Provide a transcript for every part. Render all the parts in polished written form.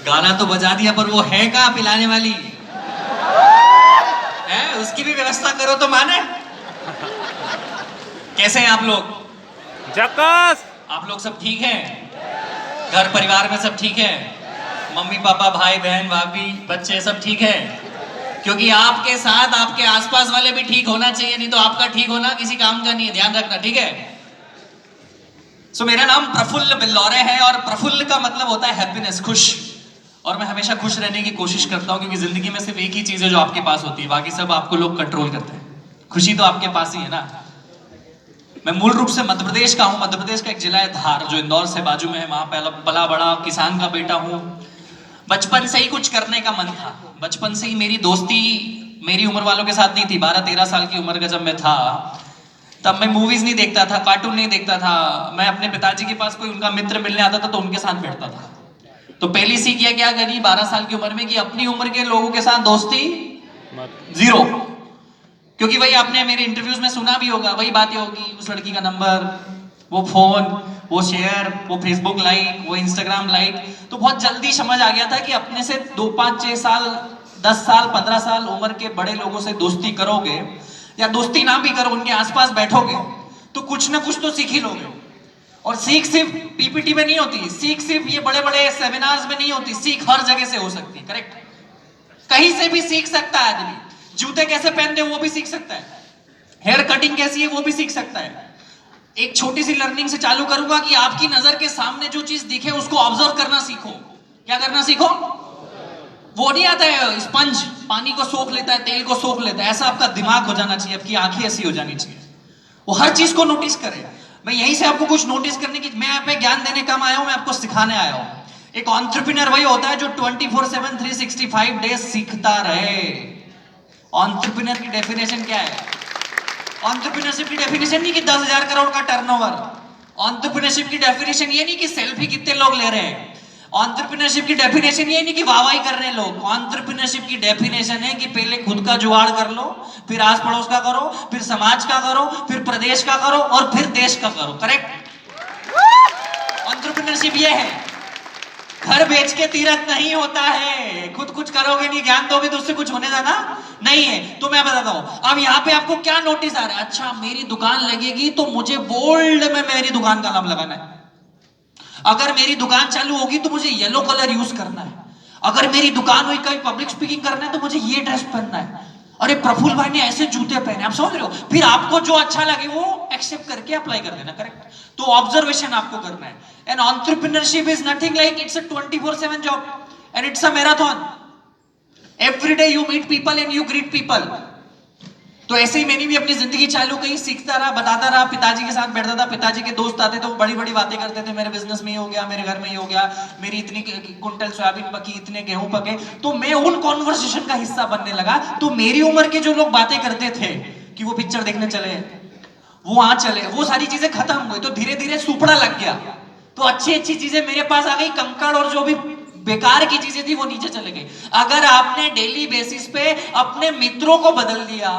गाना तो बजा दिया पर वो है कहाँ पिलाने वाली है? उसकी भी व्यवस्था करो तो माने। कैसे हैं आप लोग? जक्कस। आप लोग सब ठीक हैं? घर परिवार में सब ठीक है? मम्मी पापा भाई बहन भाभी बच्चे सब ठीक है? क्योंकि आपके साथ आपके आसपास वाले भी ठीक होना चाहिए, नहीं तो आपका ठीक होना किसी काम का नहीं है, ध्यान रखना, ठीक है? मेरा नाम प्रफुल्ल बिल्लौरे है और प्रफुल्ल का मतलब होता है हैप्पीनेस, खुश। और मैं हमेशा खुश रहने की कोशिश करता हूं क्योंकि जिंदगी में सिर्फ एक ही चीज है जो आपके पास होती है, बाकी सब आपको लोग कंट्रोल करते हैं। खुशी तो आपके पास ही है ना। मैं मूल रूप से मध्य प्रदेश का हूं। मध्य प्रदेश का एक जिला है धार, जो इंदौर से बाजू में है। वहां पला बड़ा किसान का बेटा हूं। बचपन से ही कुछ करने का मन था। बचपन से ही मेरी दोस्ती मेरी उम्र वालों के साथ नहीं थी। 12-13 साल की उम्र का जब मैं था तब मैं मूवीज नहीं देखता था, कार्टून नहीं देखता था। मैं अपने पिताजी के पास कोई उनका मित्र मिलने आता था तो उनके साथ बैठता था। तो पहली सीख यह क्या करी 12 साल की उम्र में कि अपनी उम्र के लोगों के साथ दोस्ती जीरो। क्योंकि वही आपने मेरे इंटरव्यूज में सुना भी होगा, वही बातें होगी, उस लड़की का नंबर, वो फोन, वो शेयर, वो फेसबुक लाइक, वो इंस्टाग्राम लाइक। तो बहुत जल्दी समझ आ गया था कि अपने से 2, 5, 6 साल, 10 साल, 15 साल उम्र के बड़े लोगों से दोस्ती करोगे या दोस्ती ना भी करो, उनके आसपास बैठोगे तो कुछ ना कुछ तो सीख ही लोगे। और सीख सिर्फ पीपीटी में नहीं होती, सीख सिर्फ ये बड़े बड़े सेमिनार्स में नहीं होती, सीख हर जगह से हो सकती है। करेक्ट? कहीं से भी सीख सकता है आदमी। जूते कैसे पहनते हैं वो भी सीख सकता है, हेयर कटिंग कैसी है वो भी सीख सकता है। एक छोटी सी लर्निंग से चालू करूंगा कि आपकी नजर के सामने जो चीज दिखे उसको ऑब्जर्व करना सीखो। क्या करना सीखो? वो नहीं आता है स्पंज पानी को सोख लेता है, तेल को सोख लेता है, ऐसा आपका दिमाग हो जाना चाहिए, आपकी आंखें ऐसी हो जानी चाहिए, वो हर चीज को नोटिस करे। मैं यहीं से आपको कुछ नोटिस करने की, मैं यहाँ पे ज्ञान देने कम आया हूं, मैं आपको सिखाने आया हूं। एक एंटरप्रेन्योर वही होता है जो 24/7 365 डेज सीखता रहे। एंटरप्रेन्योर की डेफिनेशन क्या है? एंटरप्रेन्योरशिप की डेफिनेशन नहीं कि 10,000 करोड़ का टर्नओवर। एंटरप्रेन्योरशिप की डेफिनेशन ये नहीं कि सेल्फी कितने लोग ले रहे हैं। एंटरप्रेन्योरशिप की डेफिनेशन ये नहीं कि वाहवाही कर रहे हैं लोग। एंटरप्रेन्योरशिप की डेफिनेशन है कि पहले खुद का जुगाड़ कर लो, फिर आस पड़ोस का करो, फिर समाज का करो, फिर प्रदेश का करो और फिर देश का करो। करेक्ट? एंटरप्रेन्योरशिप ये है। घर बेच के तीरथ नहीं होता है। खुद कुछ करोगे नहीं, ज्ञान दोगे तो उससे कुछ होने जाना नहीं है। तो मैं बताता हूं, अब यहां पे आपको क्या नोटिस आ रहा है? अच्छा, मेरी दुकान लगेगी तो मुझे बोल्ड में मेरी दुकान का नाम लगाना है। अगर मेरी दुकान चालू होगी तो मुझे येलो कलर यूज करना है। अगर मेरी दुकान हुई, कहीं पब्लिक स्पीकिंग करना है तो मुझे ये ड्रेस पहनना है। अरे प्रफुल्ल भाई ने ऐसे जूते पहने, आप समझ रहे हो? फिर आपको जो अच्छा लगे वो एक्सेप्ट करके अप्लाई कर देना। करेक्ट? तो ऑब्जर्वेशन आपको करना है। And entrepreneurship is nothing like, it's a 24/7 job and it's a marathon. Every day you meet people and you greet people. तो ऐसे ही मैंने भी अपनी जिंदगी चालू करी, सीखता रहा, बताता रहा। पिताजी के साथ बैठता था, पिताजी के दोस्त आते तो बड़ी बड़ी बातें करते थे, मेरे बिजनेस में ही हो गया, मेरे घर में ही हो गया, मेरी इतनी कुंटल सोयाबीन पकी, इतने गेहूं पके। तो मैं उन कॉन्वर्सेशन का हिस्सा बनने लगा। तो मेरी उम्र के जो लोग बातें करते थे कि वो पिक्चर देखने चले, वो वहां चले, वो सारी चीजें खत्म हुई। तो धीरे धीरे सुपड़ा लग गया। तो अच्छी अच्छी चीजें मेरे पास आ गई, कंकड़ और जो भी बेकार की चीजें थी वो नीचे चले गई। अगर आपने डेली बेसिस पे अपने मित्रों को बदल दिया,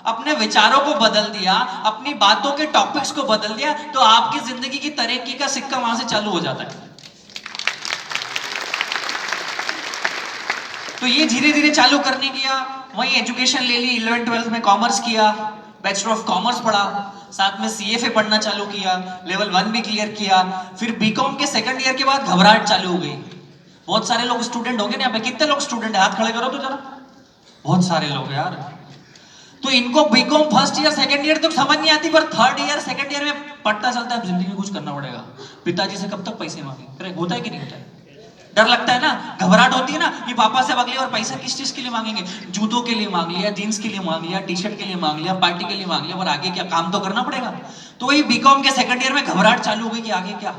अपने विचारों को बदल दिया, अपनी बातों के टॉपिक्स को बदल दिया, तो आपकी जिंदगी की तरक्की का सिक्का वहां से चालू हो जाता है। तो ये धीरे धीरे चालू करने किया। वही एजुकेशन ले ली, 11th-12th में कॉमर्स किया, बैचलर ऑफ कॉमर्स पढ़ा, साथ में सीएफए पढ़ना चालू किया, लेवल 1 भी क्लियर किया। फिर बीकॉम के सेकंड ईयर के बाद घबराहट चालू हो गई। बहुत सारे लोग स्टूडेंट होंगे ना यहाँ पे, कितने लोग स्टूडेंट है? हाथ खड़े करो तो जरा। बहुत सारे लोग यार। तो इनको BCom first year second year तो समझ नहीं आती, पर थर्ड ईयर सेकंड ईयर में पढ़ता चलता है अब जिंदगी में कुछ करना पड़ेगा। पिताजी से कब तक पैसे मांगे? होता है कि नहीं होता है? डर लगता है ना, घबराहट होती है ना कि पापा से अगली बार पैसा किस चीज के लिए मांगेंगे? जूतों के लिए मांग लिया, जींस के लिए मांग लिया, टी शर्ट के लिए मांग लिया, पार्टी के लिए मांग लिया, और आगे क्या? काम तो करना पड़ेगा। तो वही बीकॉम के सेकंड ईयर में घबराहट चालू हो गई कि आगे क्या।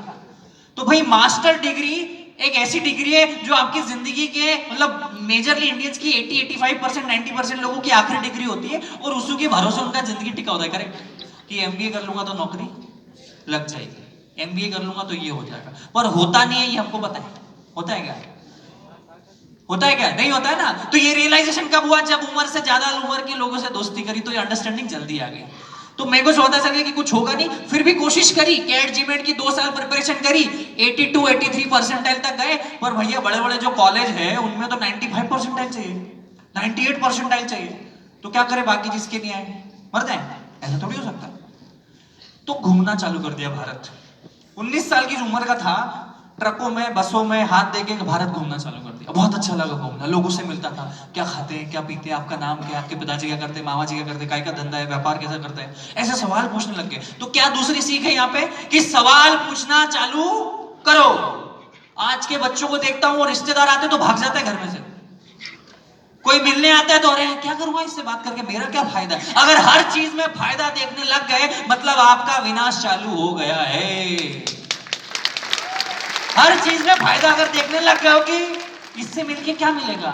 तो भाई मास्टर डिग्री एक ऐसी डिग्री है जो आपकी जिंदगी के मतलब मेजरली इंडियंस की 80-85%, 90% लोगों की आखिरी डिग्री होती है, और उसी के भरोसे उनका जिंदगी टिका होता है। करेक्ट? कि एमबीए कर लूंगा तो नौकरी लग जाएगी, एमबीए कर लूंगा तो ये हो जाएगा। पर होता नहीं है, ये हमको पता है। होता है क्या? होता है क्या? नहीं होता है ना। तो ये रियलाइजेशन कब हुआ? जब उम्र से ज्यादा उम्र के लोगों से दोस्ती करी तो ये अंडरस्टैंडिंग जल्दी आ गई। तो मेरे को पता चल गया कि कुछ होगा नहीं, फिर भी कोशिश करी, कैट जीमेट की 2 साल प्रिपरेशन करी, 82 83 परसेंटाइल तक गए। पर भैया बड़े बड़े जो कॉलेज है उनमें तो 95 परसेंटाइल चाहिए, 98 परसेंटाइल चाहिए। तो क्या करे बाकी जिसके नहीं आए, मर जाए? ऐसा थोड़ी हो सकता। तो घूमना चालू कर दिया भारत। 19 साल की उम्र का था, ट्रकों में बसों में हाथ देके भारत घूमना चालू कर दिया। बहुत अच्छा लगा घूमना, लोगों से मिलता था, क्या खाते हैं, क्या पीते हैं, आपका नाम क्या है, आपके पिताजी क्या करते हैं, मामा जी क्या करते हैं, काय का धंधा है, व्यापार कैसा करते हैं, ऐसे सवाल पूछने लग गए। तो क्या दूसरी सीख है यहाँ पे कि सवाल पूछना चालू करो। आज के बच्चों को देखता हूँ, रिश्तेदार आते तो भाग जाता है घर में से, कोई मिलने आता है तो अरे क्या करूंगा इससे बात करके, मेरा क्या फायदा। अगर हर चीज में फायदा देखने लग गए मतलब आपका विनाश चालू हो गया है। हर चीज में फायदा अगर देखने लग गए हो कि इससे मिलके क्या मिलेगा,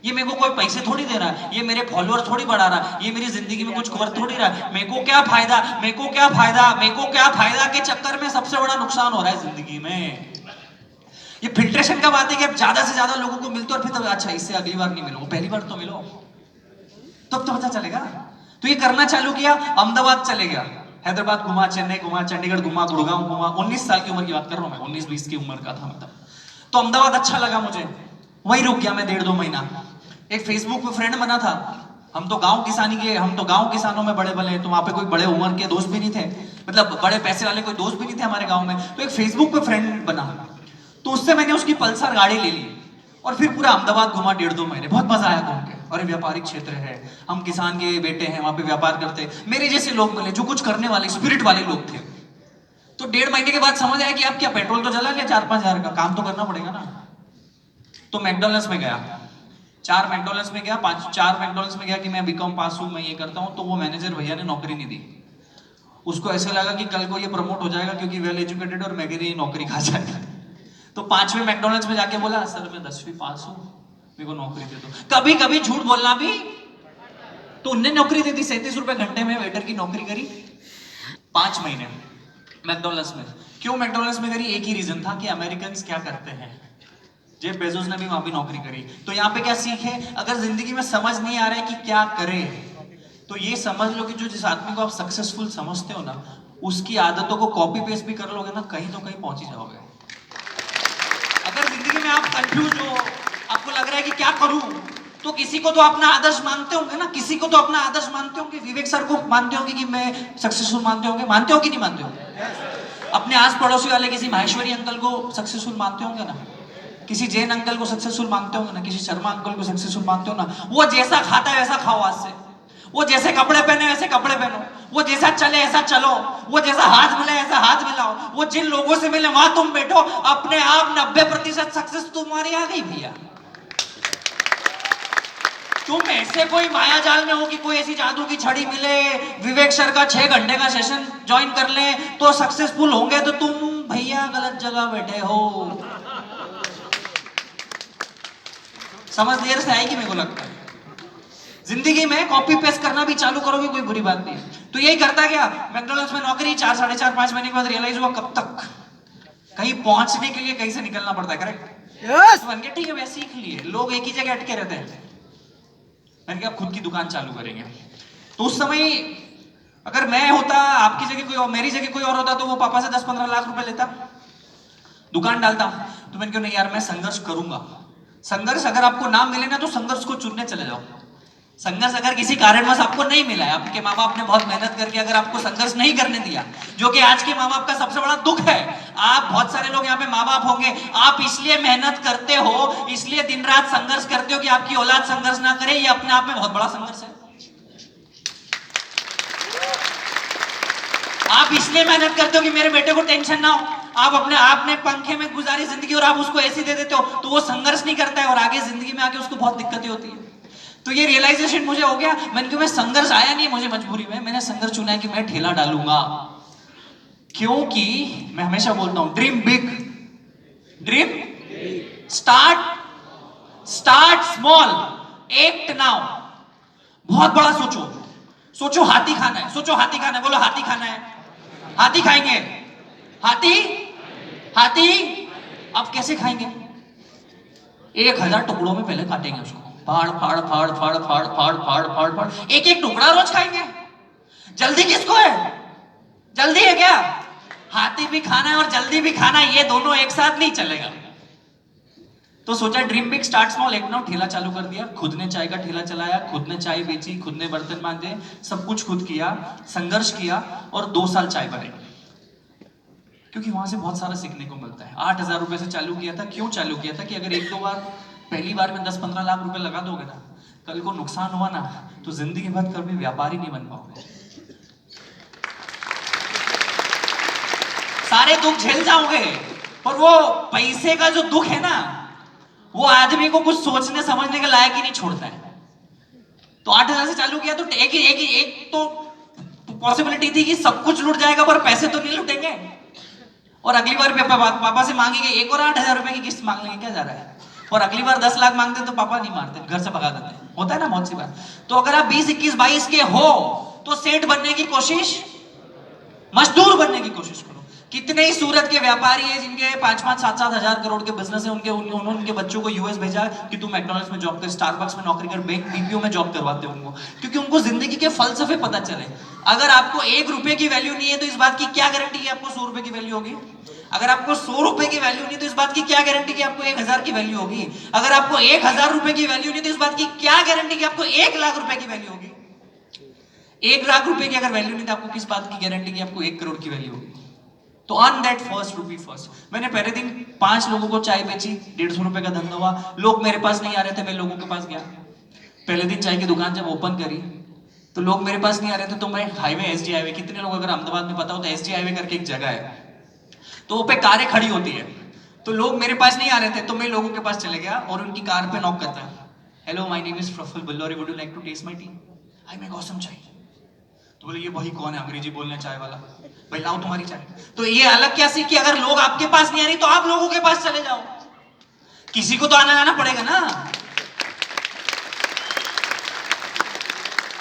ये मेरे को कोई पैसे थोड़ी दे रहा है, ये मेरे फॉलोअर थोड़ी बढ़ा रहा है, ये मेरी जिंदगी में कुछ कर थोड़ी रहा है, मेरे को क्या फायदा, मेरे को क्या फायदा, मेरे को क्या फायदा के चक्कर में सबसे बड़ा नुकसान हो रहा है जिंदगी में। ये फिल्ट्रेशन का बात है कि अब ज्यादा से ज्यादा लोगों को मिलते और फिर तो अच्छा इससे अगली बार नहीं मिलो, पहली बार तो मिलो, तब तो पता चलेगा। तो ये करना चालू किया, अहमदाबाद चले गया, हैदराबाद घुमा, चेन्नई घुमा, चंडीगढ़ घुमा, गुड़गांव घुमा। 19 साल की उम्र की बात कर रहा हूं मैं, 19-20 की उम्र का था मैं तब। तो अहमदाबाद अच्छा लगा मुझे, वहीं रुक गया मैं 1.5-2 महीना। एक फेसबुक पे फ्रेंड बना था, हम तो गांव किसानी के, हम तो गांव किसानों में बड़े बड़े, तो वहां पे कोई बड़े उम्र के दोस्त भी नहीं थे, मतलब बड़े पैसे वाले कोई दोस्त भी नहीं थे हमारे गांव में। तो एक फेसबुक पे फ्रेंड बना, तो उससे मैंने उसकी पल्सर गाड़ी ले ली और फिर पूरा अहमदाबाद घुमा 1.5-2 महीने। बहुत मजा आया घूम के। और व्यापारिक क्षेत्र है, हम किसान के बेटे हैं, वहां पे व्यापार करते, मेरे जैसे लोग मिले जो कुछ करने वाले स्पिरिट वाले लोग थे। तो 1.5 महीने के बाद समझ आया कि आप क्या पेट्रोल तो जला लिया 4-5 हजार का, काम तो करना पड़ेगा ना। तो मैकडॉनल्ड्स में गया, 4 मैकडॉनल्ड्स में गया, 4 मैकडॉनल्ड्स में गया कि मैं बीकॉम पास हूं, मैं ये करता हूं। तो वो मैनेजर भैया ने नौकरी नहीं दी, उसको ऐसे लगा कि कल को ये प्रमोट हो जाएगा क्योंकि वेल एजुकेटेड और मेरी नौकरी खा जाएगा। तो 5वें मैकडॉनल्ड्स में जाके बोला सर मैं 10वीं पास हूं, मेरे को नौकरी दे दो। कभी कभी झूठ बोलना भी, तो उनने नौकरी दे दी, 37 रुपए घंटे में वेटर की नौकरी करी 5 महीने मैकडॉनल्ड्स में। क्यों मैकडॉनल्ड्स में करी? एक ही रीजन था कि अमेरिकन क्या करते हैं, जेफ बेजोस ने भी वहां भी नौकरी करी। तो यहाँ पे क्या सीख है, अगर जिंदगी में समझ नहीं आ रहा है कि क्या करे, तो ये समझ लो कि जो जिस आदमी को आप सक्सेसफुल समझते हो ना, उसकी आदतों को कॉपी पेस्ट भी कर लोगे ना, कहीं तो कहीं पहुंच ही जाओगे। अगर जिंदगी में आप कंफ्यूज हो, आपको लग रहा है कि क्या करूं, तो किसी को तो अपना आदर्श मानते होंगे ना, किसी को तो अपना आदर्श मानते होंगे। विवेक सर को मानते होंगे कि मैं सक्सेसफुल मानते होंगे, मानते हो कि नहीं मानते हो? अपने आस पड़ोसी वाले किसी माहेश्वरी अंकल को सक्सेसफुल मानते होंगे ना, किसी जैन अंकल को सक्सेसफुल मानते होंगे ना, किसी शर्मा अंकल को सक्सेसफुल मानते हो ना। वो जैसा खाता है वैसा खाओ आज से, वो जैसे कपड़े पहने वैसे कपड़े पहनो, वो जैसा चले ऐसा चलो, वो जैसा हाथ मिले ऐसा हाथ मिलाओ, वो जिन लोगों से मिले वहां तुम बैठो, अपने आप 90% सक्सेस तुम्हारी आ गई भैया। तुम ऐसे कोई माया जाल में हो कि कोई ऐसी जादू की छड़ी मिले, विवेक सर का 6 घंटे का सेशन ज्वाइन कर ले तो सक्सेसफुल होंगे, तो तुम भैया गलत जगह बैठे हो। समझ देर से आएगी मेरे को लगता है। जिंदगी में कॉपी पेस्ट करना भी चालू करोगे कोई बुरी बात नहीं है। तो यही करता गया, मैकडॉनल्ड्स में नौकरी 4 साढ़े 4 5 महीने के बाद रियलाइज हुआ कब तक कहीं पहुंचने के लिए कहीं से निकलना पड़ता है, करेक्ट? यस बन गया, ठीक है, वैसे सीख लिए। लोग एक ही जगह अटके रहते हैं, मैंने कहा खुद की दुकान चालू करेंगे। तो उस समय अगर मैं होता, आपकी जगह कोई और, मेरी जगह कोई और होता, तो वो पापा से 10-15 लाख रुपए लेता, दुकान डालता। तो मैंने कहा नहीं यार, मैं संघर्ष करूंगा। संघर्ष अगर आपको ना मिले ना, तो संघर्ष को चुनने चले जाओ। संघर्ष अगर किसी कारणवश आपको नहीं मिला है, आपके माँ बाप ने बहुत मेहनत करके अगर आपको संघर्ष नहीं करने दिया, जो कि आज के माँ बाप का सबसे बड़ा दुख है। आप बहुत सारे लोग यहाँ पे माँ बाप होंगे, आप इसलिए मेहनत करते हो, इसलिए दिन रात संघर्ष करते हो कि आपकी औलाद संघर्ष ना करे। ये अपने आप में बहुत बड़ा संघर्ष है। आप इसलिए मेहनत करते हो कि मेरे बेटे को टेंशन ना हो। आप अपने आपने पंखे में गुजारी जिंदगी और आप उसको ऐसी दे देते हो, तो वो संघर्ष नहीं करता है और आगे जिंदगी में आके उसको बहुत दिक्कतें होती है। तो ये रियलाइजेशन मुझे हो गया। मैंने कहा मैं संघर्ष आया नहीं मुझे मजबूरी में, मैंने संघर्ष चुना है कि मैं ठेला डालूंगा। क्योंकि मैं हमेशा बोलता हूं dream big, dream start small, act now. बहुत बड़ा सोचो, सोचो हाथी खाना है, सोचो हाथी खाना है, बोलो हाथी खाना है, हाथी खाएंगे, हाथी हाथी। अब कैसे खाएंगे? 1000 टुकड़ों में पहले काटेंगे उसको, फाड़ फाड़ फाड़ फाड़ फाड़ फाड़ फाड़ फाड़ फाड़, एक एक टुकड़ा रोज खाएंगे। जल्दी किसको है? जल्दी है क्या? हाथी भी खाना है और जल्दी भी खाना है, ये दोनों एक साथ नहीं चलेगा। तो सोचा ड्रीम बिग स्टार्ट स्मॉल। एक ना ठेला चालू कर दिया, खुद ने चाय का ठेला चलाया, खुद ने चाय बेची, खुद ने बर्तन मांजे, सब कुछ खुद किया, संघर्ष किया और 2 साल चाय बनाई। क्योंकि वहां से बहुत सारा सीखने को मिलता है। 8,000 रुपए से चालू किया था। क्यों चालू किया था? कि अगर 1-2 बार पहली बार में 10-15 लाख रुपए लगा दोगे ना, कल को नुकसान हुआ ना तो जिंदगी भर कभी व्यापारी नहीं बन पाओगे। सारे दुख झेल जाओगे, पर वो पैसे का जो दुख है ना, वो आदमी को कुछ सोचने समझने के लायक ही नहीं छोड़ता है। तो 8,000 से चालू किया तो एक तो पॉसिबिलिटी थी कि सब कुछ लूट जाएगा पर पैसे तो नहीं लूटेंगे। और अगली बार पापा से मांगेंगे एक और 8,000 रुपए की किस्त मांग लेंगे, क्या जा रहा है। और अगली बार 10 लाख मांगते तो पापा नहीं मारते, घर से भगा देते। होता है ना बहुत सी बार। तो अगर आप 20, 21, 22 के हो तो सेठ बनने की कोशिश, मजदूर बनने की कोशिश करो। कितने ही सूरत के व्यापारी हैं जिनके 5-5, 7-7 हजार करोड़ के बिजनेस है, उन्होंने उनके बच्चों को यूएस भेजा कि तुम मैकडॉनल्ड्स में जॉब कर, स्टारबक्स में नौकरी कर, बैंक बीपीओ में जॉब करवाते हो उनको, क्योंकि उनको जिंदगी के फलसफे पता चले। अगर आपको 1 रुपए की वैल्यू नहीं है तो इस बात की क्या गारंटी है आपको 100 रुपए की वैल्यू होगी? अगर आपको 100 रुपए की वैल्यू नहीं तो इस बात की क्या गारंटी कि आपको 1,000 की वैल्यू होगी? अगर आपको 1,000 रुपए की वैल्यू नहीं तो इस बात की क्या गारंटी कि आपको 1 लाख रुपए की वैल्यू होगी? 1 लाख रुपए की अगर वैल्यू नहीं तो आपको किस बात की गारंटी कि आपको 1 करोड़ की वैल्यू होगी? तो earn that first rupee first. मैंने पहले दिन 5 लोगों को चाय बेची, 150 रुपए का धंधा हुआ। लोग मेरे पास नहीं आ रहे थे, मैं लोगों के पास गया। पहले दिन चाय की दुकान जब ओपन करी तो लोग मेरे पास नहीं आ रहे थे, तो मैं हाईवे, एसडी हाईवे, कितने लोग अगर अहमदाबाद में पता हो तो एसडी हाईवे करके एक जगह है, तो वो पे कारें खड़ी होती है। तो लोग मेरे पास नहीं आ रहे थे तो मैं लोगों के पास चले गया और उनकी कार पे नॉक करता है, hello my name is Praful Ballauri, would you like to taste my tea? I make awesome chai. तो बोले ये वही कौन है अंग्रेजी बोलने चाय वाला, भाई लाओ तुम्हारी चाय। तो ये अलग क्या सीखी, अगर लोग आपके पास नहीं आ रही तो आप लोगों के पास चले जाओ। किसी को तो आना जाना पड़ेगा ना।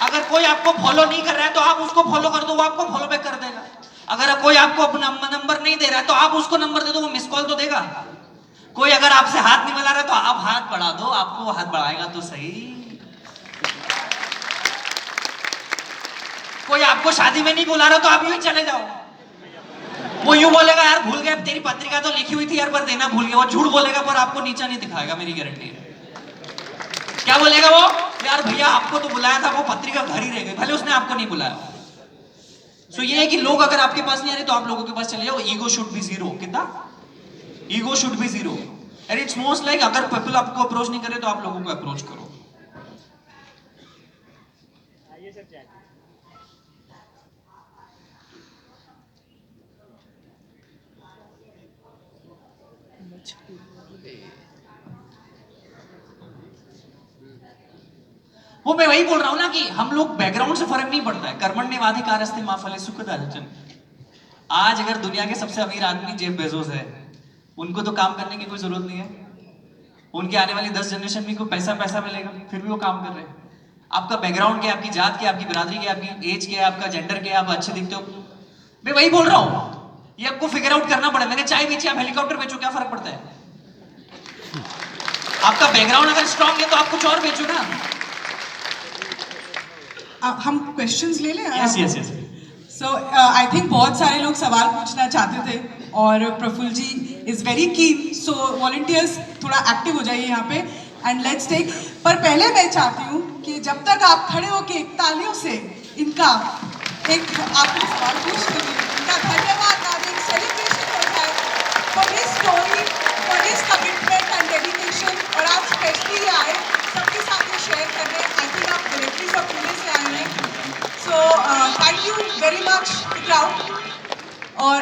अगर कोई आपको फॉलो नहीं कर रहा है तो आप उसको फॉलो कर दो, वो आपको फॉलो बैक कर देगा। अगर कोई आपको अपना नंबर नहीं दे रहा है तो आप उसको नंबर दे दो, वो मिस कॉल तो देगा। कोई अगर आपसे हाथ नहीं मिला रहा है तो आप हाथ बढ़ा दो, आपको वो हाथ बढ़ाएगा तो सही। कोई आपको शादी में नहीं बुला रहा तो आप यूं ही चले जाओ। वो यूं बोलेगा यार भूल गए, तेरी पत्रिका तो लिखी हुई थी यार पर देना भूल गया। वो झूठ बोलेगा पर आपको नीचा नहीं दिखाएगा, मेरी गारंटी है। क्या बोलेगा वो? यार भैया आपको तो बुलाया था, वो पत्रिका घर ही रह गई, भले उसने आपको नहीं बुलाया। सो ये है कि लोग अगर आपके पास नहीं आ रहे तो आप लोगों के पास चले जाओ। Ego should be zero. कितना? Ego should be zero. And it's most like अगर पीपल आपको अप्रोच नहीं करे तो आप लोगों को अप्रोच करो। वो मैं वही बोल रहा हूं ना कि हम लोग बैकग्राउंड से फर्क नहीं पड़ता है। कर्मण्येवाधिकारस्ते मा फले सुखदाचन। आज अगर दुनिया के सबसे अमीर आदमी जेफ बेजोस है, उनको तो काम करने की कोई जरूरत नहीं है। उनके आने वाली 10 जनरेशन में को पैसा मिलेगा, फिर भी वो काम कर रहे हैं। आपका बैकग्राउंड क्या, आपकी जात क्या, आपकी बिरादरी क्या, आपकी एज क्या, आपका जेंडर क्या, आप अच्छे दिखते हो, मैं वही बोल रहा हूं। ये आपको फिगर आउट करना पड़े। मैंने चाय बेची, आप हेलीकॉप्टर बेचो, क्या फर्क पड़ता है? आपका बैकग्राउंड अगर स्ट्रांग है तो आप कुछ और बेचो ना। हम क्वेश्चंस ले लें? Yes yes yes. So I think बहुत सारे लोग सवाल पूछना चाहते थे और प्रफुल्ल जी is very keen, so volunteers थोड़ा एक्टिव हो जाइए यहाँ पे एंड लेट्स टेक। पर पहले मैं चाहती हूँ कि जब तक आप खड़े होके तालियों से इनका एक आपने सवाल पूछ लीजिए, इनका धन्यवाद और एक सेलिब्रेशन हो जाए for his story, for his commitment and dedication. और आज स्पेशली आए सबके साथ ये शेयर करने। आई थिंक आप डायरेक्टली सब पुणे से आए हैं, so thank you very much crowd. और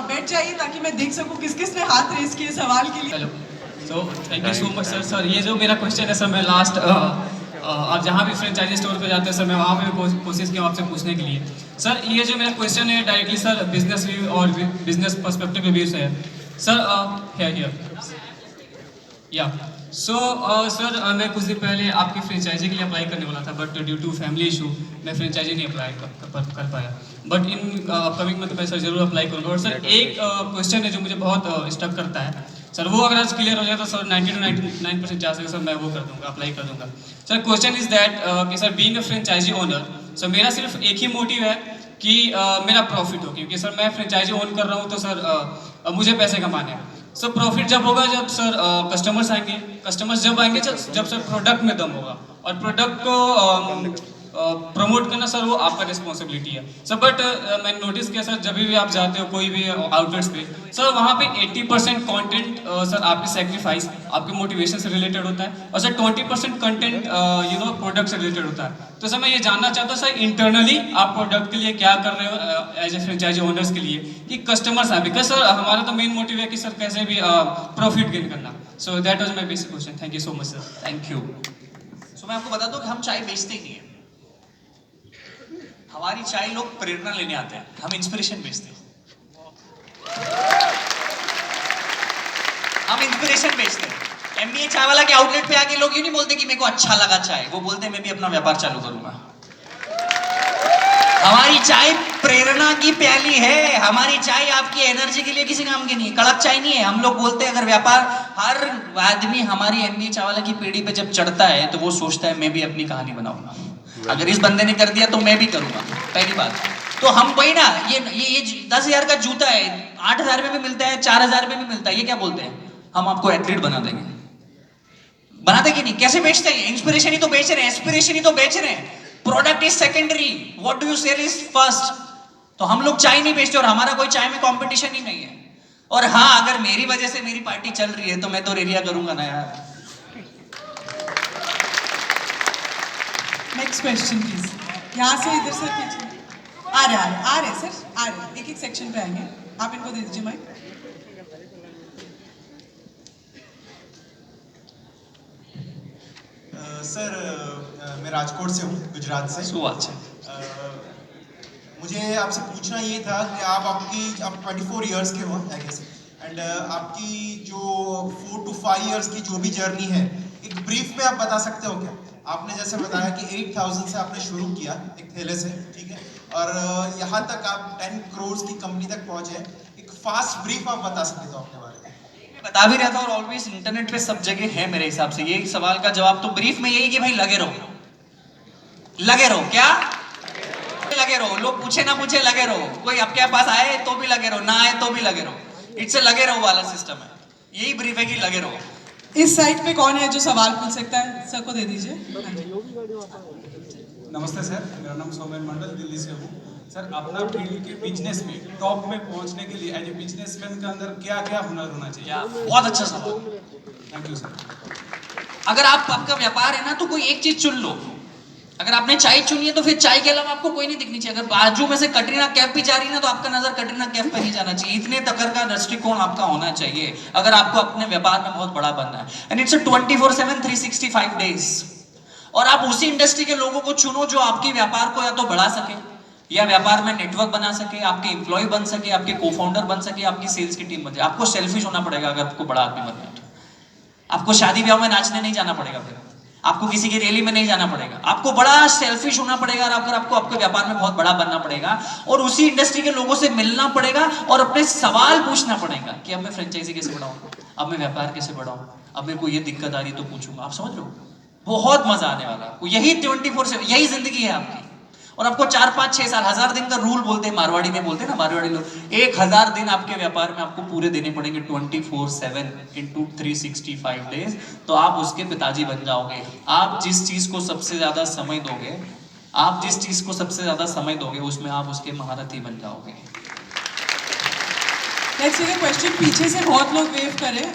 बैठ जाइए ताकि मैं देख सकूं किस किस ने हाथ रेस किए सवाल के लिए। Hello, so thank you so much sir. Sir ये जो मेरा क्वेश्चन है सर, मैं लास्ट आप जहाँ भी फ्रेंचाइजी स्टोर पे जाते हैं सर, मैं वहाँ पे भी कोशिश किया आपसे पूछने के लिए। सर ये जो मेरा क्वेश्चन है डायरेक्टली सर बिजनेस व्यू और बिजनेस पर्सपेक्टिव के व्यू से है सर। या सो सर मैं कुछ दिन पहले आपकी फ्रेंचाइजी के लिए अप्लाई करने वाला था, but due to family issue मैं फ्रेंचाइजी नहीं अप्लाई कर पाया। बट इन अपकमिंग में तो मैं सर जरूर अप्लाई करूँगा। और सर एक क्वेश्चन है जो मुझे बहुत स्टक करता है सर, वो अगर आज क्लियर हो जाए तो सर 90 to 99% चांस है सर मैं वो कर दूंगा, अप्लाई कर दूंगा। सर क्वेश्चन इज दैट कि sir being a franchisee owner sir मेरा सिर्फ एक ही मोटिव है कि मेरा प्रॉफिट हो, क्योंकि सर मैं फ्रेंचाइजी ओन कर रहा हूँ तो सर मुझे पैसे कमाने हैं। सर प्रॉफिट जब होगा जब सर कस्टमर्स आएंगे, कस्टमर्स जब आएंगे जब सर प्रोडक्ट में दम होगा, और प्रोडक्ट को प्रमोट करना सर वो आपका रिस्पॉन्सिबिलिटी है सर। बट मैंने नोटिस किया सर, जब भी आप जाते हो कोई भी आउटलेट्स पे सर, वहाँ पे 80% कंटेंट सर आपकी सेक्रीफाइस, आपके मोटिवेशन से रिलेटेड होता है, और सर 20% कंटेंट प्रोडक्ट से रिलेटेड होता है। तो सर मैं ये जानना चाहता हूँ सर, इंटरनली आप प्रोडक्ट के लिए क्या कर रहे हो एज ए फ्रेंचाइजी ओनर्स के लिए कि कस्टमर्स आए, बिकॉज सर हमारा तो मेन मोटिव है कि सर कैसे भी प्रॉफिट गेन करना। So that was my basic question. Thank you so much sir. Thank you. So मैं आपको बता दूं कि हम चाय बेचते ही नहीं है। हमारी चाय लोग प्रेरणा लेने आते हैं, हम इंस्पिरेशन बेचते हैं। हम इंस्पिरेशन बेचते हैं। एमबीए चाय वाला के आउटलेट पे आके लोग ये नहीं बोलते कि मेरे को अच्छा लगा चाय, वो बोलते हैं मैं भी अपना व्यापार चालू करूंगा। हमारी चाय प्रेरणा की प्याली है, हमारी चाय आपकी एनर्जी के लिए किसी काम की नहीं, कड़क चाय नहीं है। हम लोग बोलते हैं अगर व्यापार, हर आदमी हमारी एमबीए चाय वाला की पीढ़ी पे जब चढ़ता है तो वो सोचता है मैं भी अपनी कहानी बनाऊंगा, अगर इस बंदे ने कर दिया तो मैं भी करूंगा। पहली बात तो हम वही ना, ये 10,000 का जूता है 8,000 में भी मिलता है, 4,000 में भी मिलता है, ये क्या बोलते हैं हम आपको एथलीट बना देंगे। बनाते कि नहीं? कैसे बेचते हैं? इंस्पिरेशन ही तो बेच रहे हैं, एस्पिरेशन ही तो बेच रहे हैं। Product is secondary, what do you sell is first. तो हम लोग चाय नहीं बेचते और हमारा कोई चाय में कंपटीशन ही नहीं है। और हाँ, अगर मेरी वजह से मेरी पार्टी चल रही है तो मैं तो रेलिया करूंगा ना यार। Next question please. यहाँ से इधर से पीछे आ रहे सर, आ रहे, एक एक सेक्शन पे आएंगे। आप इनको दे दीजिए माइक। सर मैं राजकोट से हूँ, गुजरात से। मुझे आपसे पूछना ये था कि आप 24 इयर्स के हो आई गेस, एंड आपकी जो 4 to 5 इयर्स की जो भी जर्नी है, एक ब्रीफ में आप बता सकते हो क्या? आपने जैसे बताया कि 8,000 से आपने शुरू किया एक थैले से, ठीक है, और यहाँ तक आप 10 करोड़ की कंपनी तक पहुंचे। एक फास्ट ब्रीफ आप बता सकते हो अपने बारे में? बता भी रहा था, और ऑलवेज इंटरनेट पे सब जगह है मेरे हिसाब से ये सवाल का जवाब। तो ब्रीफ में यही कि भाई लगे रहो, लगे रहो। क्या लगे रहो? लोग पूछे ना पूछे लगे रहो, कोई आपके पास आए तो भी लगे रहो, ना आए तो भी लगे रहो। इट्स लगे रहो वाला सिस्टम है। यही ब्रीफ है कि लगे रहो। इस साइड पे कौन है जो सवाल पूछ सकता है? सर को दे दीजिए। नमस्ते सर, मेरा नाम सौमेन मंडल, दिल्ली से हूँ। सर अपना फील्ड के बिजनेस में टॉप में पहुँचने के लिए एज ए बिजनेसमैन के अंदर क्या क्या हुनर होना चाहिए? बहुत अच्छा सवाल। Thank you sir. अगर आपका व्यापार है ना तो कोई एक चीज चुन लो। अगर आपने चाय चुनी है तो फिर चाय के अलावा आपको कोई नहीं दिखनी चाहिए। अगर बाजू में से कटरीना कैफ भी जा रही है ना तो आपका नजर कटरीना कैफ पे नहीं जाना चाहिए। इतने तकर का दृष्टिकोण आपका होना चाहिए अगर आपको अपने व्यापार में बहुत बड़ा बनना है। And it's 24/7 365 days. और आप उसी इंडस्ट्री के लोगों को चुनो जो आपके व्यापार को या तो बढ़ा सके, या व्यापार में नेटवर्क बना सके, आपके एम्प्लॉय बन सके, आपके को-फाउंडर बन सके, आपकी सेल्स की टीम बन जाए। आपको सेल्फिश होना पड़ेगा अगर आपको बड़ा आदमी बनना है तो। आपको शादी ब्याह में नाचने नहीं जाना पड़ेगा, फिर आपको किसी की रैली में नहीं जाना पड़ेगा। आपको बड़ा सेल्फिश होना पड़ेगा, और आपको आपके व्यापार में बहुत बड़ा बनना पड़ेगा, और उसी इंडस्ट्री के लोगों से मिलना पड़ेगा, और अपने सवाल पूछना पड़ेगा कि अब मैं फ्रेंचाइजी कैसे बढ़ाऊं, अब मैं व्यापार कैसे बढ़ाऊं, अब मेरे को ये दिक्कत आ रही है तो पूछूंगा। आप समझ लो, बहुत मजा आने वाला है। यही 24/7 यही जिंदगी है आपकी। और आपको 4, 5, 6 साल, 1000 दिन का रूल बोलते हैं, मारवाड़ी में बोलते हैं ना मारवाड़ी लोग, 1000 दिन आपके व्यापार में आपको पूरे देने पड़ेंगे 24/7 into 365 डेज। तो आप उसके पिताजी बन जाओगे। आप जिस चीज को सबसे ज्यादा समय दोगे, आप जिस चीज को सबसे ज्यादा समय दोगे उसमें आप उसके महारथी बन जाओगे। Let's take a question. पीछे से बहुत लोग वेव करें,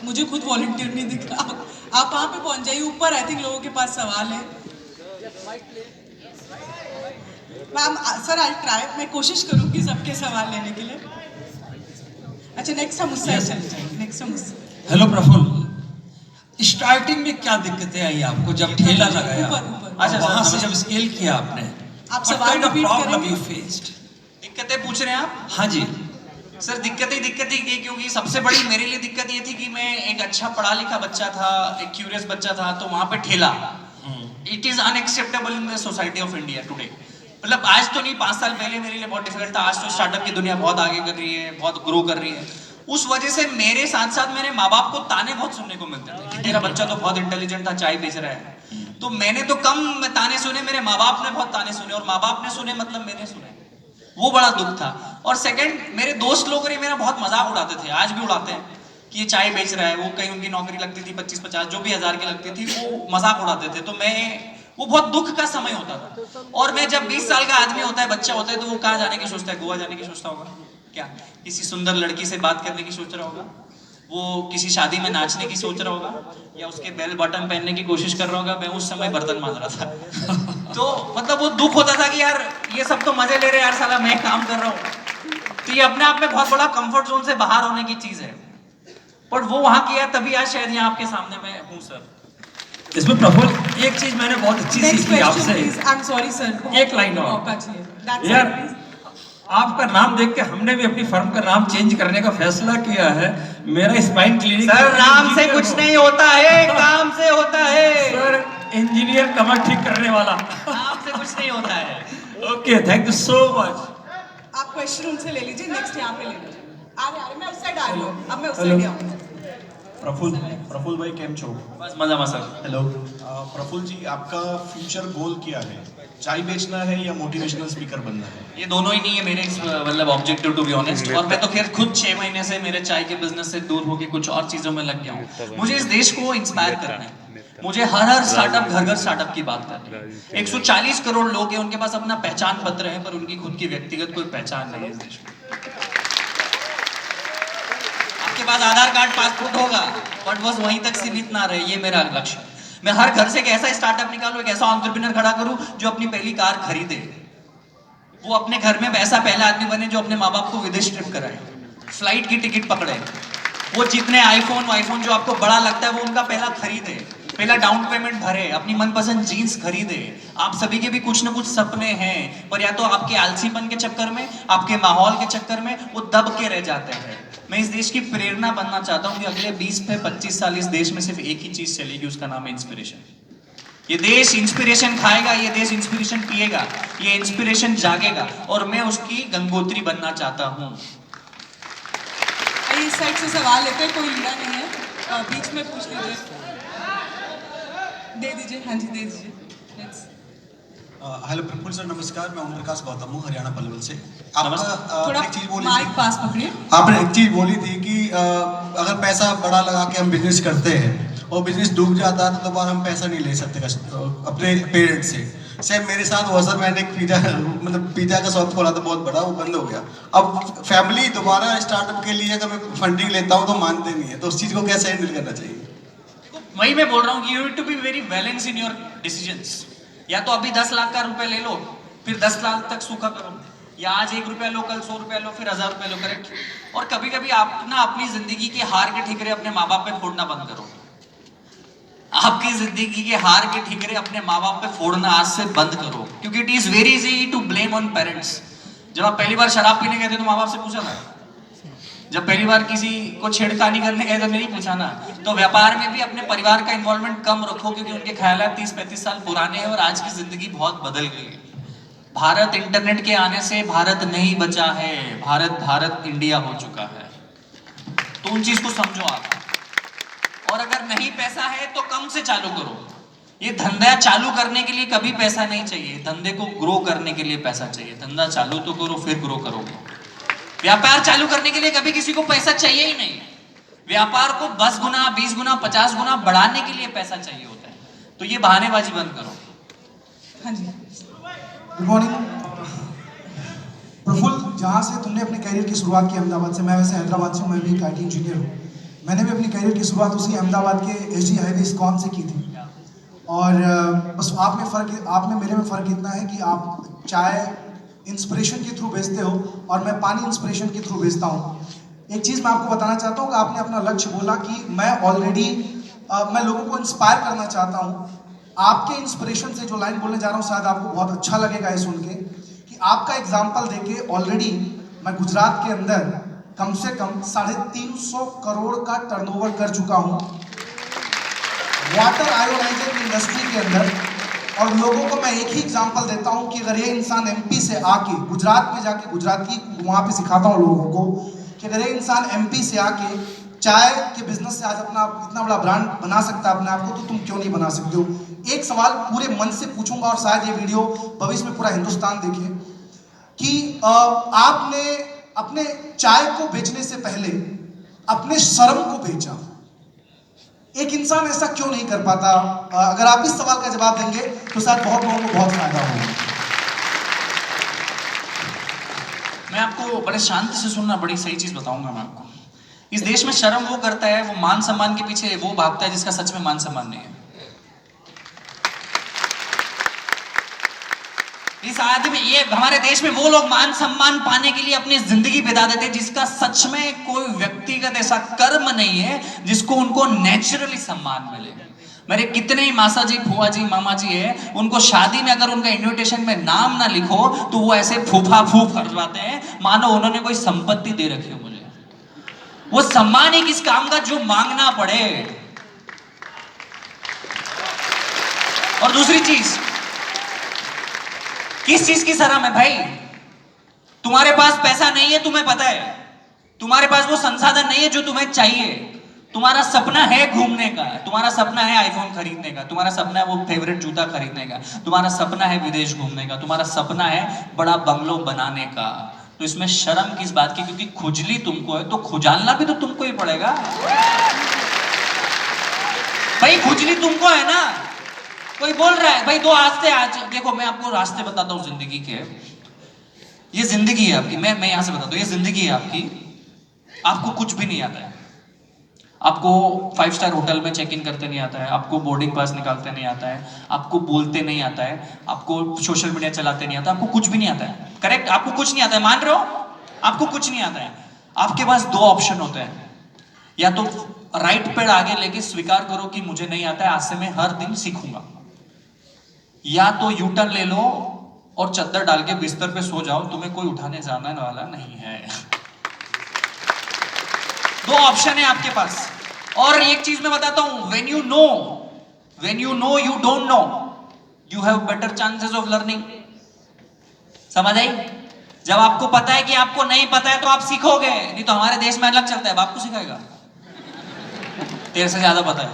मुझे खुद वॉलंटियर नहीं दिख रहा। आप वहाँ पे पहुँच जाइए ऊपर। आई थिंक लोगों के पास सवाल है। मैम सर आई ट्राई, मैं कोशिश करूँगी सबके सवाल लेने के लिए। अच्छा नेक्स्ट हम उससे चले जाएंगे। नेक्स्ट हम उससे। हेलो प्रफुल्ल, स्टार्टिंग में क्या दिक्कतें आई आपको जब ठेला लगाया? ऊपर। अच्छा, वहां से जब स्केल किया आपने, आप सवाल रिपीट प्रॉब्लम करेंगे? You faced? दिक्कतें पूछ रहे हैं आप? हाँ जी सर, दिक्कतें ये, क्योंकि सबसे बड़ी मेरे लिए दिक्कत ये थी कि मैं एक अच्छा पढ़ा लिखा बच्चा था, एक क्यूरियस बच्चा था, तो वहां पे ठेला, it is unacceptable in the society of India today. मतलब आज तो नहीं, 5 साल पहले मेरे लिए बहुत डिफिकल्ट था। आज तो स्टार्टअप की दुनिया बहुत आगे कर रही है, बहुत ग्रो कर रही है। उस वजह से मेरे साथ साथ मेरे माँ बाप को ताने बहुत सुनने को मिलते थे कि तेरा बच्चा तो बहुत इंटेलिजेंट था, चाय बेच रहा है। तो मैंने तो कम ताने सुने, मेरे माँ बाप ने बहुत ताने सुने, और माँ बाप ने सुने मतलब मैंने सुने, वो बड़ा दुख था। और सेकंड, मेरे दोस्त लोग मेरा बहुत मजाक उड़ाते थे, आज भी उड़ाते हैं कि ये चाय बेच रहा है। वो कहीं उनकी नौकरी लगती थी 25-50 जो भी हजार की लगती थी, वो मजाक उड़ाते थे। तो वो बहुत दुख का समय होता था। और मैं जब 20 साल का आदमी होता है, बच्चा होता है, तो वो कहाँ जाने की सोचता है? गोवा जाने की सोचता होगा क्या? किसी सुंदर लड़की से बात करने की सोच रहा होगा? वो किसी शादी में नाचने की सोच रहा होगा, या उसके बेल बटन पहनने की कोशिश कर रहा होगा? मैं उस समय बर्तन मांज रहा था। तो मतलब वो दुख होता था कि यार ये सब तो मजे ले रहे यार, साला मैं काम कर रहा हूँ। तो ये अपने आप में बहुत बड़ा कंफर्ट जोन से बाहर होने की चीज है, पर वो वहां किया, तभी आज शायद यहाँ आपके सामने मैं हूँ सर। इसमें प्रफुल्ल एक चीज मैंने बहुत अच्छी नेक्स्ट सीखी क्वेश्चन आपसे। Please. I am sorry sir, एक लाइन और। मौका चाहिए। That's यार it, please. आपका नाम देख के हमने भी अपनी फर्म का नाम चेंज करने का फैसला किया है। मेरा स्पाइन क्लिनिक सर नाम से कुछ नहीं होता है, काम से होता है। सर इंजीनियर कमर ठीक करने वाला। नाम से कुछ नहीं होता है। Okay, thank you so much. आप क्वेश्चन उनसे ले लीजिए, नेक्स्ट यहाँ पे ले लीजिए। आ रहे मैं उस साइड आ रही हूँ, अब मैं उस साइड आऊँ। प्रफुल्ल भाई केम छो? बस मजा सर। हेलो प्रफुल्ल जी, आपका फ्यूचर गोल क्या है? चाय बेचना है या मोटिवेशनल स्पीकर बनना है? ये दोनों ही नहीं है मेरे मतलब ऑब्जेक्टिव, टू बी ऑनेस्ट। और मैं तो खैर खुद 6 महीने से मेरे चाय के बिजनेस से दूर होकर कुछ और चीजों में लग गया हूँ। मुझे इस देश को इंस्पायर करना है। मुझे हर स्टार्टअप, घर स्टार्टअप की बात करनी है। 140 करोड़ लोग हैं, उनके पास अपना पहचान पत्र है, पर उनकी खुद की व्यक्तिगत कोई पहचान नहीं है इस देश में। आपके पास आधार कार्ड, पासपोर्ट होगा, बट बस वहीं तक सीमित ना रहे, ये मेरा लक्ष्य। मैं हर घर से एक ऐसा स्टार्टअप निकालूं, एक ऐसा एंटरप्रेन्योर खड़ा करूं जो अपनी पहली कार खरीदे, वो अपने घर में ऐसा पहला आदमी बने जो अपने माँ बाप को विदेश ट्रिप कराए, फ्लाइट की टिकट पकड़े, वो जितने आईफोन जो आपको बड़ा लगता है वो उनका पहला खरीदे, पहला डाउन पेमेंट भरे, अपनी मनपसंद जीन्स खरीदे। आप सभी के भी कुछ ना कुछ सपने हैं, पर या तो आपके आलसीपन के चक्कर में, आपके माहौल के चक्कर में वो दब के रह जाते हैं। मैं इस देश की प्रेरणा बनना चाहता हूँ कि अगले 20 से 25 साल इस देश में सिर्फ एक ही चीज चलेगी, उसका नाम है इंस्पिरेशन। ये देश इंस्पिरेशन खाएगा, ये देश इंस्पिरेशन पिएगा, ये इंस्पिरेशन जागेगा, और मैं उसकी गंगोत्री बनना चाहता हूँ। इस साइड से सवाल लेते हैं, कोई लीडर नहीं है, बीच में पूछ लीजिए। दे दीजिए, हाँ जी दे दीजिए। हेलो प्रफुल्ल सर, नमस्कार। मैं ओम प्रकाश गौतम हूँ, हरियाणा पलवल से। थोड़ा एक चीज बोली माइक पास पकड़िए। आपने एक चीज बोली थी कि अगर पैसा बड़ा लगा के हम बिजनेस करते हैं और बिजनेस डूब जाता है तो दोबारा हम पैसा नहीं ले सकते अपने पेरेंट्स से। सेम मेरे साथ हुआ सर, मैंने एक पिज्जा का शॉप खोला था बहुत बड़ा, वो बंद हो गया। अब फैमिली दोबारा स्टार्टअप के लिए अगर मैं फंडिंग लेता हूँ तो मानते नहीं है, तो उस चीज को कैसे हैंडल करना चाहिए? वही मैं बोल रहा हूँ कि you have to be very balance in your decisions. या तो अभी 10 लाख का रुपए ले लो, फिर 10 लाख तक सूखा करो, या आज 1 रुपया लो, कल 100 रुपया लो, फिर 1000 रुपया लो, करेक्ट। और कभी कभी आप ना अपनी जिंदगी के हार के ठिकरे अपने माँ बाप पे फोड़ना बंद करो। आपकी जिंदगी के हार के ठिकरे अपने माँ बाप पे फोड़ना आज से बंद करो, क्योंकि it is very easy to blame on parents. जब आप पहली बार शराब पीने गए थे तो माँ बाप से पूछा था? जब पहली बार किसी को छेड़खानी करने गए तो नहीं पूछा ना? तो व्यापार में भी अपने परिवार का इन्वॉल्वमेंट कम रखो, क्योंकि उनके ख्यालात 30-35 साल पुराने हैं और आज की जिंदगी बहुत बदल गई है। भारत इंटरनेट के आने से भारत नहीं बचा है, भारत इंडिया हो चुका है। तो उन चीज को समझो आप। और अगर नहीं पैसा है तो कम से चालू करो। ये धंधा चालू करने के लिए कभी पैसा नहीं चाहिए, धंधे को ग्रो करने के लिए पैसा चाहिए। धंधा चालू तो करो, फिर ग्रो करोगे। व्यापार चालू करने के लिए कभी किसी को पैसा चाहिए ही नहीं। व्यापार को 10 गुना, 20 गुना, 50 गुना बढ़ाने के लिए पैसा चाहिए होता है। तो ये बहानेबाजी बंद करो। हाँ जी। गुड मॉर्निंग प्रफुल्ल, जहाँ से तुमने अपने करियर की शुरुआत की अहमदाबाद से, मैं वैसे हैदराबाद से हूँ, मैं भी एक IT इंजीनियर हूँ। मैंने भी अपनी करियर की शुरुआत उसी अहमदाबाद के SG हाईवे इस्कॉन से की थी। और बस आप में मेरे में फ़र्क इतना है कि आप चाय इंस्पिरेशन के थ्रू बेचते हो और मैं पानी इंस्पिरेशन के थ्रू बेचता हूँ। एक चीज़ मैं आपको बताना चाहता हूँ कि आपने अपना लक्ष्य बोला कि मैं मैं लोगों को इंस्पायर करना चाहता हूँ। आपके इंस्पिरेशन से जो लाइन बोलने जा रहा हूँ शायद आपको बहुत अच्छा लगेगा ये सुन के, कि आपका एग्जाम्पल देके ऑलरेडी मैं गुजरात के अंदर कम से कम 350 करोड़ का टर्नओवर कर चुका हूँ वाटर आयोनाइजर इंडस्ट्री के अंदर। और लोगों को मैं एक ही एग्जांपल देता हूं कि अगर ये इंसान MP से आके गुजरात में जाके गुजराती वहां पे सिखाता हूं लोगों को कि अगर ये इंसान MP से आके चाय के बिजनेस से आज अपना इतना बड़ा ब्रांड बना सकता है अपने आप को, तो तुम क्यों नहीं बना सकते हो? एक सवाल पूरे मन से पूछूंगा और शायद ये वीडियो भविष्य में पूरा हिंदुस्तान देखे कि आपने अपने चाय को बेचने से पहले अपने शर्म को बेचा। एक इंसान ऐसा क्यों नहीं कर पाता? अगर आप इस सवाल का जवाब देंगे तो शायद बहुत लोगों को बहुत फायदा होगा। मैं आपको बड़े शांति से सुनना, बड़ी सही चीज बताऊंगा मैं आपको। इस देश में शर्म वो करता है, वो मान सम्मान के पीछे वो भागता है जिसका सच में मान सम्मान नहीं है। इस आदमी, ये हमारे देश में वो लोग मान सम्मान पाने के लिए अपनी जिंदगी बिता देते हैं जिसका सच में कोई व्यक्तिगत ऐसा कर्म नहीं है जिसको उनको नेचुरली सम्मान मिले। मेरे कितने ही मासा जी, फुआ जी, मामा जी है, उनको शादी में अगर उनका इनविटेशन में नाम ना लिखो तो वो ऐसे फूफा फू फरवाते हैं मानो उन्होंने कोई संपत्ति दे रखी हो मुझे। वो सम्मान ही किस काम का जो मांगना पड़े। और दूसरी चीज, किस चीज की शर्म है भाई? तुम्हारे पास पैसा नहीं है, तुम्हें पता है। तुम्हारे पास वो संसाधन नहीं है जो तुम्हें चाहिए। तुम्हारा सपना है घूमने का, तुम्हारा सपना है आईफोन खरीदने का, तुम्हारा सपना है वो फेवरेट जूता खरीदने का, तुम्हारा सपना है विदेश घूमने का, तुम्हारा सपना है बड़ा बंगलो बनाने का। तो इसमें शर्म किस बात की? क्योंकि खुजली तुमको है तो खुजालना भी तो तुमको ही पड़ेगा भाई। खुजली तुमको है ना। कोई बोल रहा है भाई दो रास्ते, आज देखो मैं आपको रास्ते बताता हूं जिंदगी के। ये जिंदगी है आपकी, मैं यहां से बताता हूं, ये जिंदगी है आपकी। आपको कुछ भी नहीं आता है। आपको 5 स्टार होटल में चेक इन करते नहीं आता है, आपको बोर्डिंग पास निकालते नहीं आता है, आपको बोलते नहीं आता है, आपको सोशल मीडिया चलाते नहीं आता, आपको कुछ भी नहीं आता है। करेक्ट? आपको कुछ नहीं आता है, मान रहे हो? आपको कुछ नहीं आता है। आपके पास 2 ऑप्शन होते हैं, या तो राइट पैर आगे लेके स्वीकार करो कि मुझे नहीं आता है, आज से मैं हर दिन सीखूंगा, या तो यू टर्न ले लो और चद्दर डाल के बिस्तर पे सो जाओ, तुम्हें कोई उठाने जाने वाला नहीं है। 2 ऑप्शन है आपके पास। और एक चीज मैं बताता हूं, when you know you don't know, you have better chances of learning। समझ आई? जब आपको पता है कि आपको नहीं पता है तो आप सीखोगे। नहीं तो हमारे देश में अलग चलता है, बाप को सिखाएगा, तेरे से ज्यादा पता है,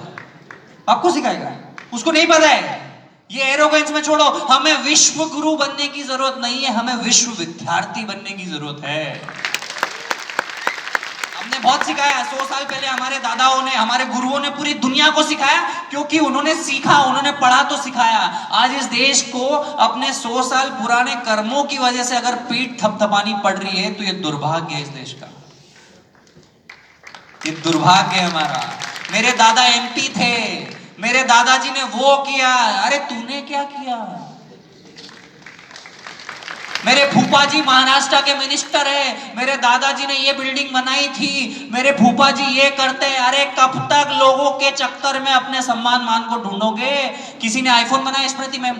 आपको सिखाएगा, उसको नहीं पता है। ये एरोगेंस में छोड़ो, हमें विश्व गुरु बनने की जरूरत नहीं है, हमें विश्व विद्यार्थी बनने की जरूरत है। हमने बहुत सिखाया। 100 साल पहले हमारे दादाओं ने, हमारे गुरुओं ने पूरी दुनिया को सिखाया, क्योंकि उन्होंने सीखा, उन्होंने पढ़ा तो सिखाया। आज इस देश को अपने 100 साल पुराने कर्मों की वजह से अगर पीठ थपथपानी पड़ रही है तो ये दुर्भाग्य है इस देश का, ये दुर्भाग्य है हमारा। मेरे दादा एमपी थे, मेरे दादाजी ने वो किया, अरे तूने क्या किया? मेरे फूफा जी महाराष्ट्र के मिनिस्टर है, मेरे दादाजी ने ये बिल्डिंग बनाई थी, मेरे फूफा जी ये करते हैं। अरे कब तक लोगों के चक्कर में अपने सम्मान मान को ढूंढोगे? किसी ने आईफोन बनाया स्मृति मैम,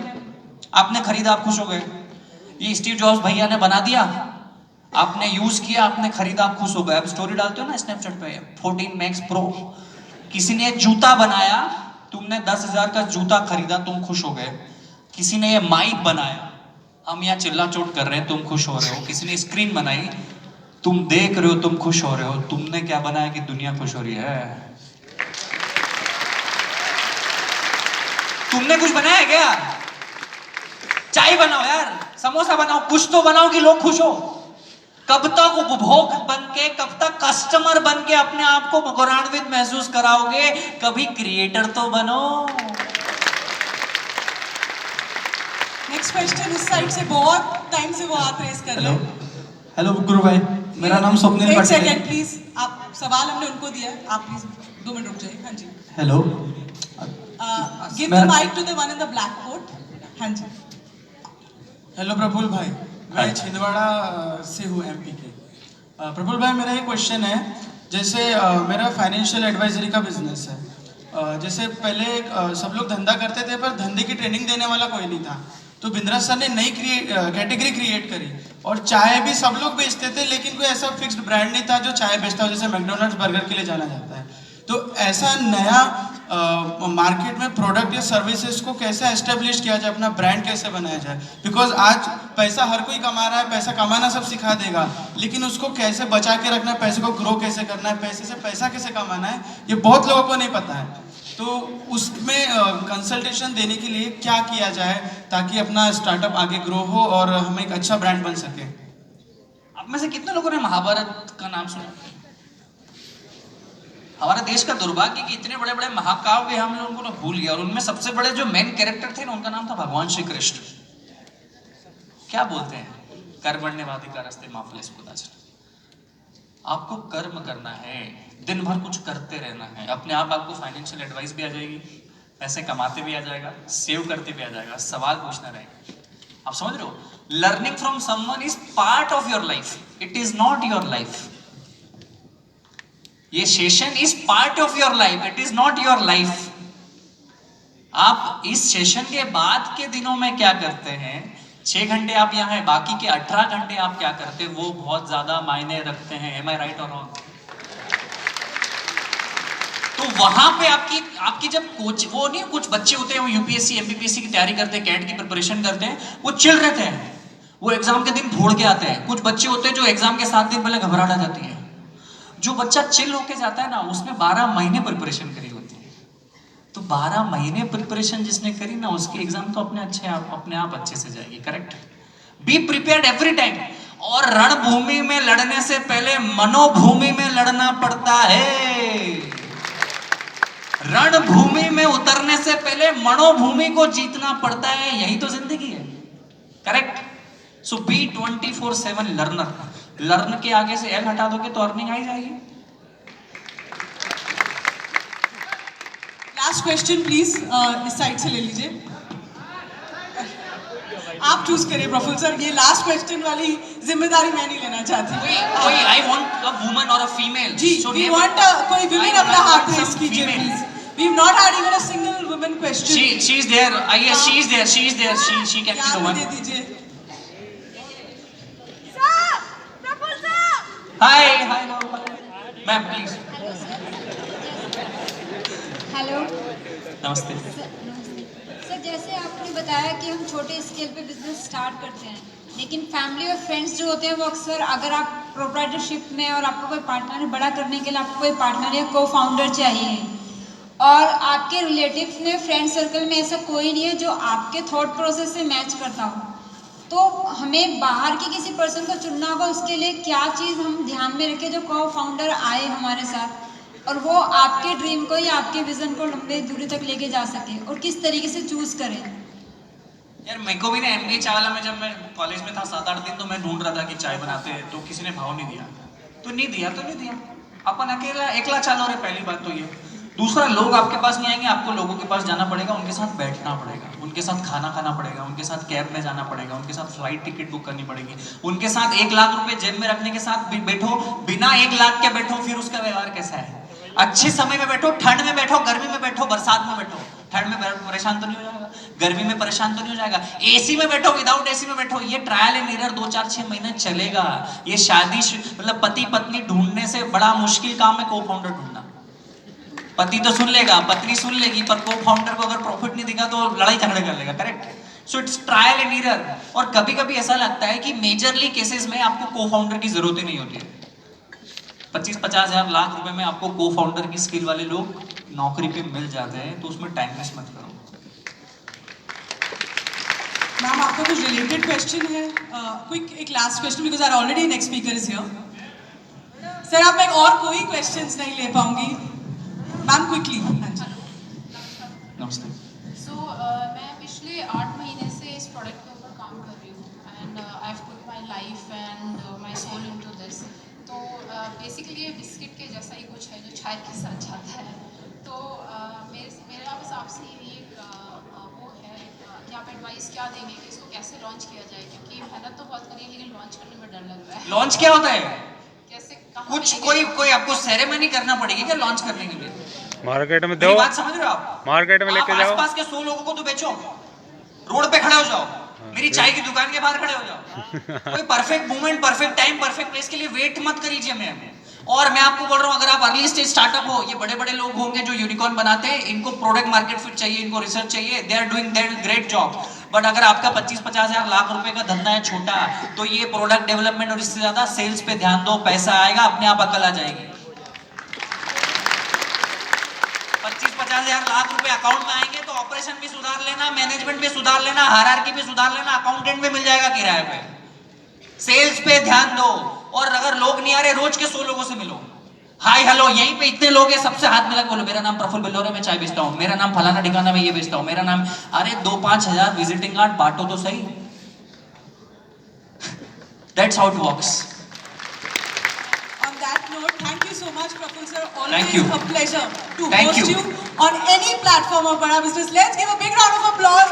आपने खरीदा, आप खुश हो गए। ये स्टीव जॉब्स भैया ने बना दिया, आपने यूज किया, आपने खरीदा, आप खुश हो गए। आप स्टोरी डालते हो ना स्नैपचैट पे, 14 मैक्स प्रो। किसी ने जूता बनाया, तुमने 10,000 का जूता खरीदा, तुम खुश हो गए। किसी ने ये माइक बनाया, हम यहाँ चिल्ला चोट कर रहे हैं, तुम खुश हो रहे हो। किसी ने स्क्रीन बनाई, तुम देख रहे हो, तुम खुश हो रहे हो। तुमने क्या बनाया कि दुनिया खुश हो रही है? तुमने कुछ बनाया क्या? चाय बनाओ यार, समोसा बनाओ, कुछ तो बनाओ कि लोग खुश हो। कब तक उपभोग बन के, कब तक कस्टमर बन के अपने आप को गौरवान्वित महसूस कराओगे? कभी क्रिएटर तो बनो। नेक्स्ट क्वेश्चन इस साइड से, बहुत टाइम से वो हाथ रेस कर रहे हैं। हेलो गुरु भाई, मेरा नाम स्वप्निल एक पाटिल है। सेकंड प्लीज, आप सवाल हमने उनको दिया है, आप प्लीज 2 मिनट रुक जाइए। हाँ जी, hello, give the mike to the one in the black coat. हाँ जी। हेलो प्रफुल्ल भाई, मैं छिंदवाड़ा से हूँ, एमपी के। प्रफुल्ल भाई, मेरा ये क्वेश्चन है, जैसे मेरा फाइनेंशियल एडवाइजरी का बिजनेस है। जैसे पहले सब लोग धंधा करते थे पर धंधे की ट्रेनिंग देने वाला कोई नहीं था, तो बिंद्रा सर ने नई कैटेगरी क्रिएट करी। और चाय भी सब लोग बेचते थे, लेकिन कोई ऐसा फिक्स्ड ब्रांड नहीं था जो चाय बेचता हो, जैसे मैकडोनल्ड्स, बर्गर के लिए जाना जाता है। तो ऐसा नया मार्केट में प्रोडक्ट या सर्विसेज को कैसे एस्टेब्लिश किया जाए, अपना ब्रांड कैसे बनाया जाए? बिकॉज आज पैसा हर कोई कमा रहा है, पैसा कमाना सब सिखा देगा, लेकिन उसको कैसे बचा के रखना है, पैसे को ग्रो कैसे करना है, पैसे से पैसा कैसे कमाना है, ये बहुत लोगों को नहीं पता है। तो उसमें कंसल्टेशन देने के लिए क्या किया जाए ताकि अपना स्टार्टअप आगे ग्रो हो और हम एक अच्छा ब्रांड बन सके? आप में से कितने लोगों ने महाभारत का नाम सुना? हमारे देश का दुर्भाग्य कि इतने बड़े बड़े महाकाव्य हम लोगों को भूल गया, और उनमें सबसे बड़े जो मेन कैरेक्टर थे ना, उनका नाम था भगवान श्री कृष्ण। क्या बोलते हैं? कर्मण्येवाधिकारस्ते मा फलेषु कदाचन। आपको कर्म करना है, दिन भर कुछ करते रहना है, अपने आप आपको फाइनेंशियल एडवाइस भी आ जाएगी, पैसे कमाते भी आ जाएगा, सेव करते भी आ जाएगा, सवाल पूछना रहेगा। आप समझ रहे हो? Learning from someone is part of your life, it is not your life. ये session is part of your life, it is not your life. आप इस सेशन के बाद के दिनों में क्या करते हैं, 6 घंटे आप यहाँ हैं, बाकी के 18 घंटे आप क्या करते हैं, वो बहुत ज्यादा मायने रखते हैं। एम आई राइट और रॉन्ग? तो वहां पे आपकी जब कोच, वो नहीं, कुछ बच्चे होते हैं वो यूपीएससी एमपीपीएससी की तैयारी करते हैं, कैट की प्रिपरेशन करते हैं, वो चिल रहते हैं, वो एग्जाम के दिन फोड़ के आते हैं। कुछ बच्चे होते हैं जो एग्जाम के 7 दिन पहले घबराहट आ जाती है। जो बच्चा चिल होके जाता है ना, उसने 12 महीने प्रिपरेशन करी होती है। तो 12 महीने प्रिपरेशन जिसने करी ना, उसकी एग्जाम तो अपने आप अच्छे से जाएगी। Correct? Be prepared every time. और रणभूमि में लड़ने से पहले मनोभूमि में लड़ना पड़ता है। रणभूमि में उतरने से पहले मनोभूमि को जीतना पड़ता है। यही तो जिंदगी है। करेक्ट? सो बी 24/7 लर्नर। लर्न के आगे से एल हटा दोगे तो अर्निंग आ जाएगी। लास्ट क्वेश्चन प्लीज, इस साइड से ले लीजिए। आप चूज करिए प्रफुल्ल सर, ये लास्ट क्वेश्चन वाली जिम्मेदारी मैं नहीं लेना चाहती। कोई आई वांट अ वुमन और अ फीमेल। जी, वी वांट कोई वुमेन अपना हाथ रेस कीजिए please. We have not had even a single woman question. She is there. I guess she is there. She can be the one. दे दीजिए। Hi ma'am please. Hello, नमस्ते। Sir जैसे आपने बताया कि हम छोटे स्केल पे बिजनेस स्टार्ट करते हैं, लेकिन फैमिली और फ्रेंड्स जो होते हैं वो अक्सर, अगर आप प्रोप्राइटरशिप में और आपको कोई पार्टनर है, बड़ा करने के लिए आपको कोई पार्टनर या को फाउंडर चाहिए, और आपके रिलेटिव्स में, फ्रेंड सर्कल में ऐसा कोई नहीं है जो आपके थॉट प्रोसेस से मैच करता हो, तो हमें बाहर के किसी पर्सन को चुनना होगा। उसके लिए क्या चीज़ हम ध्यान में रखें जो को फाउंडर आए हमारे साथ और वो आपके ड्रीम को या आपके विजन को लंबे दूरी तक लेके जा सके, और किस तरीके से चूज करें? यार मेरे को भी ना एमबीए चावला में, जब मैं कॉलेज में था 7-8 दिन, तो मैं ढूंढ रहा था कि चाय बनाते हैं, तो किसी ने भाव नहीं दिया, तो नहीं दिया। अपन अकेला एकला चालो रहे। पहली बात तो ये। दूसरा, लोग आपके पास नहीं आएंगे, आपको लोगों के पास जाना पड़ेगा, उनके साथ बैठना पड़ेगा, उनके साथ खाना खाना पड़ेगा, उनके साथ कैब में जाना पड़ेगा, उनके साथ फ्लाइट टिकट बुक करनी पड़ेगी, उनके साथ 1 लाख रुपए जेब में रखने के साथ बैठो, बिना 1 लाख के बैठो, फिर उसका व्यवहार कैसा है। अच्छे समय में बैठो, ठंड में बैठो, गर्मी में बैठो, बरसात में बैठो। ठंड में परेशान तो नहीं हो जाएगा, गर्मी में परेशान तो नहीं हो जाएगा, एसी में बैठो, विदाउट एसी में बैठो। ये ट्रायल एंड एरर 2-4-6 महीने चलेगा। ये शादी मतलब पति पत्नी ढूंढने से बड़ा मुश्किल काम है को फाउंडर ढूंढना। पति तो सुन लेगा, पत्नी सुन लेगी, पर को फाउंडर को अगर प्रॉफिट नहीं दिखा तो लड़ाई झगड़े कर लेगा। Correct? So it's trial and error. और कभी कभी ऐसा लगता है कि मेजरली केसेस में आपको को फाउंडर की जरूरत ही नहीं होती है। 25-50 हजार लाख रुपए में आपको को फाउंडर की स्किल वाले लोग नौकरी पे मिल जाते हैं, तो उसमें टाइम वेस्ट मत करो। मैम आपका कुछ रिलेटेड क्वेश्चन है? क्विक एक last question, because our already next speaker is here. Sir आप मैं और कोई क्वेश्चंस नहीं ले पाऊंगी मैम, क्विकली। नमस्ते। मैं पिछले 8 महीने से इस प्रोडक्ट के ऊपर काम कर रही हूँ, and I have put my life and my soul into this. तो बेसिकली ये बिस्किट के जैसा ही कुछ है जो चाय के साथ जाता है। तो मेरा बस आपसे एक वो है कि आप एडवाइस क्या देंगे कि इसको कैसे लॉन्च किया जाए, क्योंकि मेहनत तो बहुत करी है लेकिन लॉन्च करने में डर लग रहा है। लॉन्च क्या होता है? कैसे कुछ कोई आपको सेरेमनी करना पड़ेगी क्या लॉन्च करने के लिए? मार्केट में दो, बात समझ रहे हो आप? मार्केट में लेके जाओ, आसपास के 100 लोगों को तो बेचो, रोड पे खड़े हो जाओ, मेरी चाय की दुकान के बाहर खड़े हो जाओ। कोई perfect moment, perfect time, perfect place के लिए वेट मत करिए मैम। और मैं आपको बोल रहा हूँ, अगर आप अर्ली स्टेज स्टार्टअप हो, ये बड़े बड़े लोग होंगे जो यूनिकॉर्न बनाते हैं, इनको प्रोडक्ट मार्केट फिट चाहिए, इनको रिसर्च चाहिए, they are doing their great job. But अगर आपका 25-50 हजार लाख रुपए का धंधा है छोटा, तो ये प्रोडक्ट डेवलपमेंट और इससे ज्यादा सेल्स पे ध्यान दो, पैसा आएगा, अपने आप अकल आ जाएगी। 50,000 लाख रुपए अकाउंट में आएंगे तो ऑपरेशन भी सुधार लेना, मैनेजमेंट भी सुधार लेना, हायरार्की भी सुधार लेना, अकाउंटेंट भी मिल जाएगा किराए पे। सेल्स पे ध्यान दो, और अगर लोग नहीं आ रहे रोज के 100 लोगों से मिलो, हाय हेलो, यहीं पे इतने लोग हैं, सबसे हाथ मिला बोलो मेरा नाम प्रफुल्ल बिल्लोर है, मैं चाय बेचता हूँ, मेरा नाम फलाना ठिकाना में ये बेचता हूँ, मेरा नाम, अरे 2-5 हजार विजिटिंग कार्ड बांटो तो सही। That's how it works. On that note, thank you so much, Praful sir. Thank Always you. a pleasure to Thank host you. you on any platform of Bada Business. Let's give a big round of applause